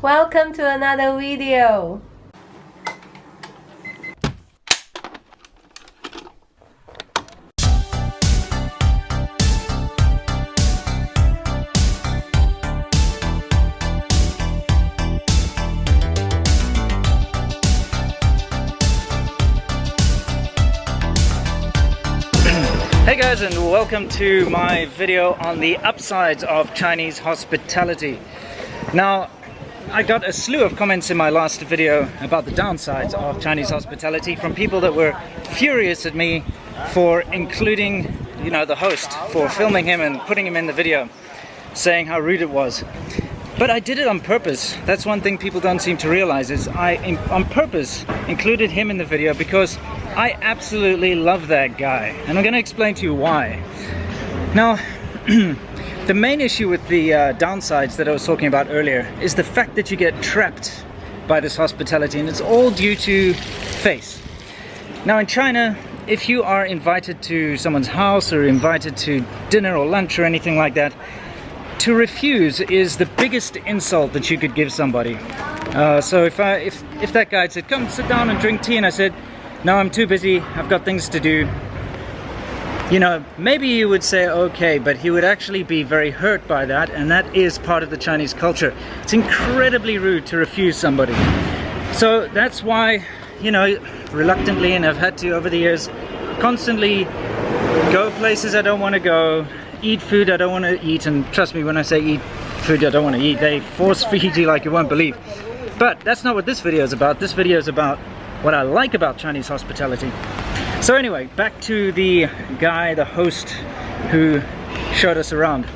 Welcome to another video. Hey guys, and welcome to my video on the upsides of Chinese hospitality. Now, I got a slew of comments in my last video about the downsides of Chinese hospitality from people that were furious at me for including, the host, for filming him and putting him in the video, saying how rude it was. But I did it on purpose. That's one thing people don't seem to realize, is I, on purpose, included him in the video because I absolutely love that guy. And I'm going to explain to you why. Now, the main issue with the downsides that I was talking about earlier is the fact that you get trapped by this hospitality, and it's all due to face. Now in China, if you are invited to someone's house or invited to dinner or lunch or anything like that, to refuse is the biggest insult that you could give somebody. So if that guy said, "Come sit down and drink tea," and I said, "No, I'm too busy, I've got things to do," maybe you would say okay, but he would actually be very hurt by that, and that is part of the Chinese culture. It's incredibly rude to refuse somebody. So that's why, reluctantly, and I've had to over the years, constantly go places I don't want to go, eat food I don't want to eat, and trust me when I say eat food I don't want to eat, they force feed you like you won't believe. But that's not what this video is about. This video is about what I like about Chinese hospitality. So anyway, back to the guy, the host, who showed us around.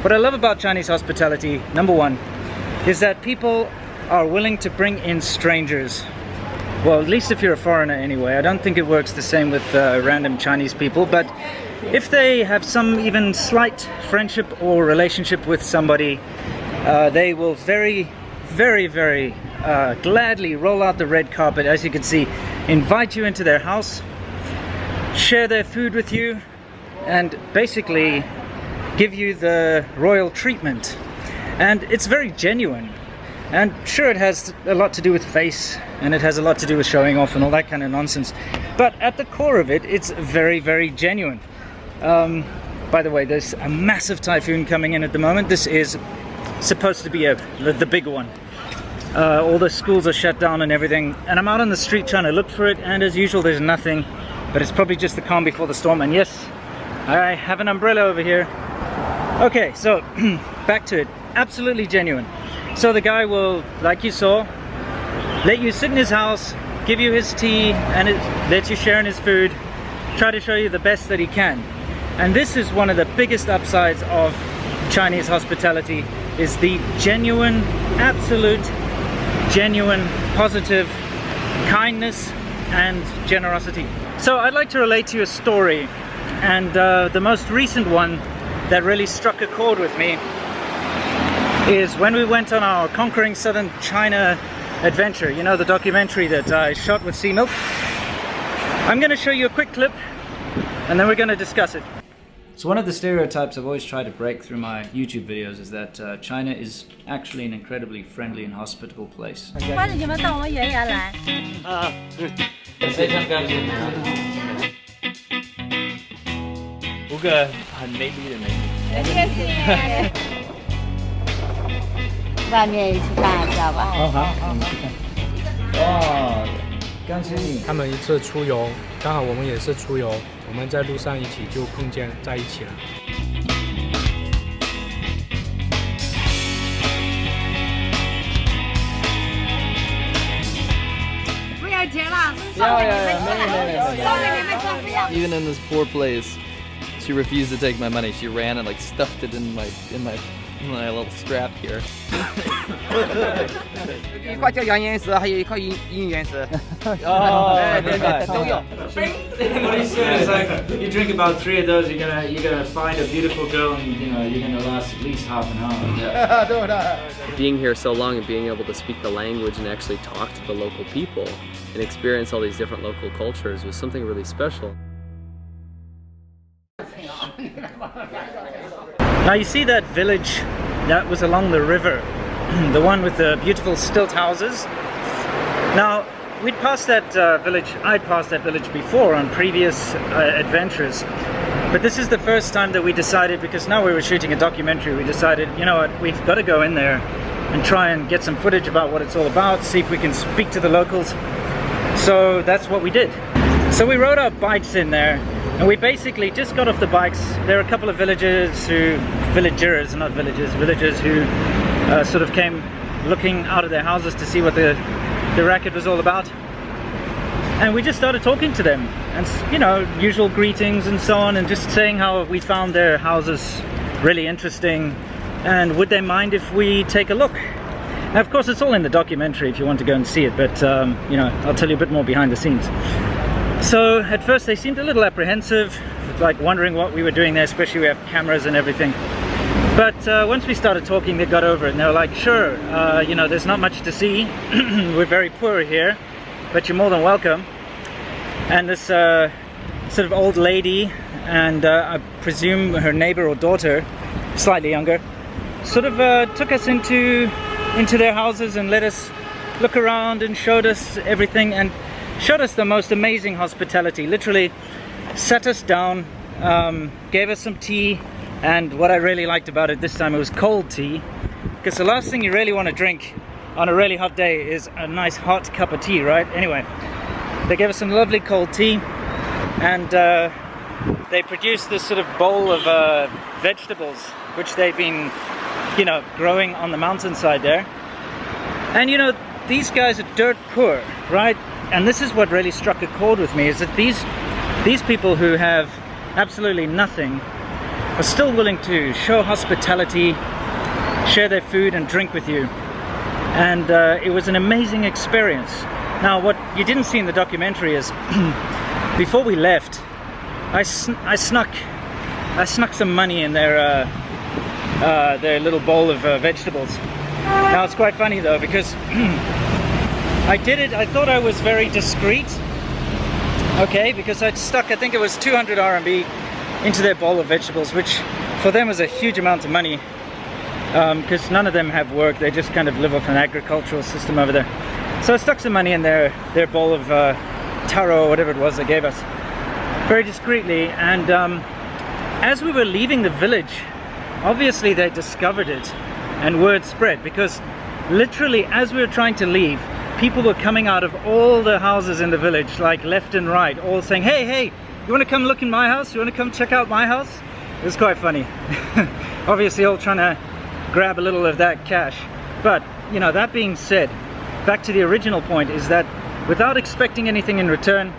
What I love about Chinese hospitality, number one, is that people are willing to bring in strangers. Well, at least if you're a foreigner anyway. I don't think it works the same with random Chinese people, but if they have some even slight friendship or relationship with somebody, they will very gladly roll out the red carpet, as you can see, invite you into their house, share their food with you, and basically give you the royal treatment. And it's very genuine. And sure, it has a lot to do with face, and it has a lot to do with showing off and all that kind of nonsense, but at the core of it, it's very genuine. By the way, there's a massive typhoon coming in at the moment. This is supposed to be the big one. All the schools are shut down and everything, and I'm out on the street trying to look for it, and as usual there's nothing, but it's probably just the calm before the storm. And yes, I have an umbrella over here. Okay, so back to it. Absolutely genuine. So the guy will, like you saw, let you sit in his house, give you his tea, and let you share in his food, try to show you the best that he can. And this is one of the biggest upsides of Chinese hospitality, is the genuine, absolute, genuine, positive kindness and generosity. So I'd like to relate to you a story, and the most recent one that really struck a chord with me is when we went on our Conquering Southern China adventure, the documentary that I shot with Sea Milk. I'm going to show you a quick clip, and then we're going to discuss it. So one of the stereotypes I've always tried to break through my YouTube videos is that China is actually an incredibly friendly and hospitable place. Oh, 他们一次出游，刚好我们也是出游，我们在路上一起就碰见在一起了。不要钱了，Yeah. Even in this poor place, she refused to take my money. She ran and stuffed it in my little strap here. 一块叫洋颜色，还有一块银颜色。对，都有。 What he said is like, you drink about 3 of those, you're gonna find a beautiful girl, and you're gonna last at least half an hour. Being here so long and being able to speak the language and actually talk to the local people and experience all these different local cultures was something really special. Now you see that village that was along the river. the one with the beautiful stilt houses. Now, we'd passed that village, I'd passed that village before on previous adventures, but this is the first time that we decided, because now we were shooting a documentary, we decided, you know what, we've got to go in there and try and get some footage about what it's all about, see if we can speak to the locals. So that's what we did. So we rode our bikes in there, and we basically just got off the bikes. There are a couple of villagers who sort of came looking out of their houses to see what the racket was all about. And we just started talking to them, and you know, usual greetings and so on, and just saying how we found their houses really interesting, and would they mind if we take a look. Now, of course, it's all in the documentary if you want to go and see it, but you know, I'll tell you a bit more behind the scenes. So at first they seemed a little apprehensive, like wondering what we were doing there, especially we have cameras and everything. But once we started talking, they got over it, and they were like, sure, you know, there's not much to see. We're very poor here, but you're more than welcome. And this sort of old lady, and I presume her neighbor or daughter, slightly younger, sort of took us into their houses and let us look around and showed us everything, and showed us the most amazing hospitality. Literally sat us down, gave us some tea, and what I really liked about it this time, it was cold tea, because the last thing you really want to drink on a really hot day is a nice hot cup of tea, right? Anyway, they gave us some lovely cold tea, and they produced this sort of bowl of vegetables which they've been, you know, growing on the mountainside there. And you know, these guys are dirt poor, right? And this is what really struck a chord with me, is that these people who have absolutely nothing are still willing to show hospitality, share their food and drink with you. And it was an amazing experience. Now, what you didn't see in the documentary is before we left, I snuck some money in their little bowl of vegetables. Now it's quite funny though, because I thought I was very discreet, okay, because I'd stuck, I think it was 200 RMB into their bowl of vegetables, which for them was a huge amount of money, because none of them have work, they just kind of live off an agricultural system over there. So I stuck some money in their bowl of taro or whatever it was they gave us, very discreetly, and as we were leaving the village, obviously they discovered it and word spread, because literally as we were trying to leave, people were coming out of all the houses in the village, like left and right, all saying, hey, hey, you want to come look in my house? You want to come check out my house? It was quite funny. Obviously all trying to grab a little of that cash. But, you know, that being said, back to the original point, is that without expecting anything in return,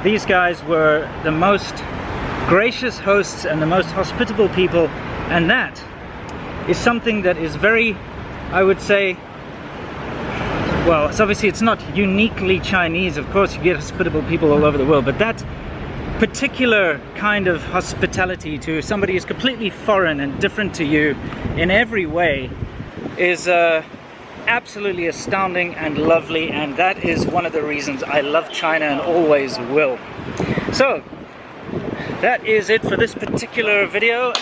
these guys were the most gracious hosts and the most hospitable people, and that is something that is very, I would say, well, it's not uniquely Chinese, of course you get hospitable people all over the world, but that particular kind of hospitality to somebody who's completely foreign and different to you in every way is absolutely astounding and lovely, and that is one of the reasons I love China and always will. So that is it for this particular video.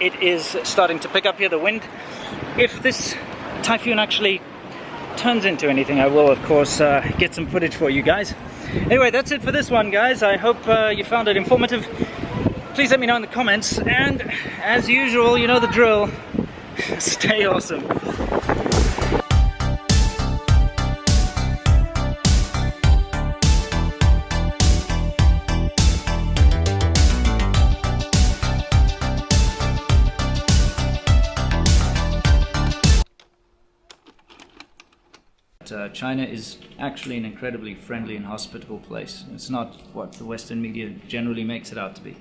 It is starting to pick up here, the wind. If this typhoon actually turns into anything, I will of course get some footage for you guys. Anyway, that's it for this one, guys. I hope you found it informative. Please let me know in the comments, and as usual, you know the drill. Stay awesome. China is actually an incredibly friendly and hospitable place. It's not what the Western media generally makes it out to be.